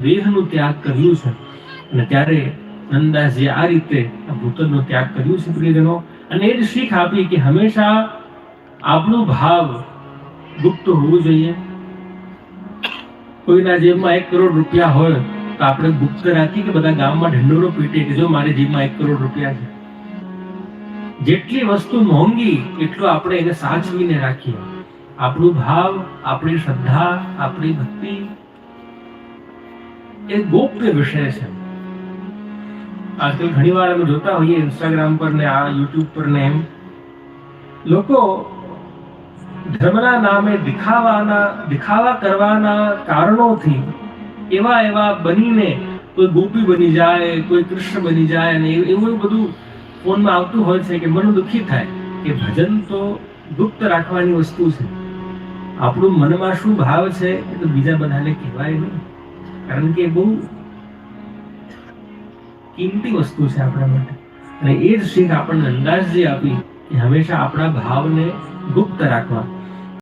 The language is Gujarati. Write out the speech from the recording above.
દેહનો ત્યાગ કર્યું છે અને ત્યારે નંદાસજી આ રીતે આ ભૂતલનો ત્યાગ કર્યું છે પ્રિયજનો. અને એ જ શીખ આપી કે હંમેશા આપણું ભાવ ગુપ્ત હોવું જોઈએ. કોઈના જેબમાં 1 કરોડ રૂપિયા હોય તો આપણે ગુપ્ત રાખી કે બધા ગામમાં ઢંઢોરો પીટે કે જો મારી જેબમાં 1 કરોડ રૂપિયા છે. જેટલી વસ્તુ મોંઘી એટલું આપણે એને સાચવીને રાખીએ. આપણું ભાવ, આપણી શ્રદ્ધા, આપણી ભક્તિ એ ગોપ્ય વિષય છે. આજકાલ ઘણી વાર અમે જોતા હોઈએ ઇન્સ્ટાગ્રામ પર ને આ યુટ્યુબ પર ને એમ લોકો ધર્મના નામે દિખાવા કરવાના કારણોથી એવા બનીને કોઈ ગોપી બની જાય, કોઈ કૃષ્ણ બની જાય અને એવું બધું ફોનમાં આવતું હોય છે કે મન દુખી થાય કે ભજન તો ગુપ્ત રાખવાની વસ્તુ છે. આપણું મનમાં શું ભાવ છે એ તો બીજા બધાને કહેવાય નહીં, કારણ કે બહુ કિંમતી વસ્તુ છે આપણા માટે. અને એ જ શીખ આપણને નંદાસજી આપી કે હંમેશા આપણા ભાવને ગુપ્ત રાખવા.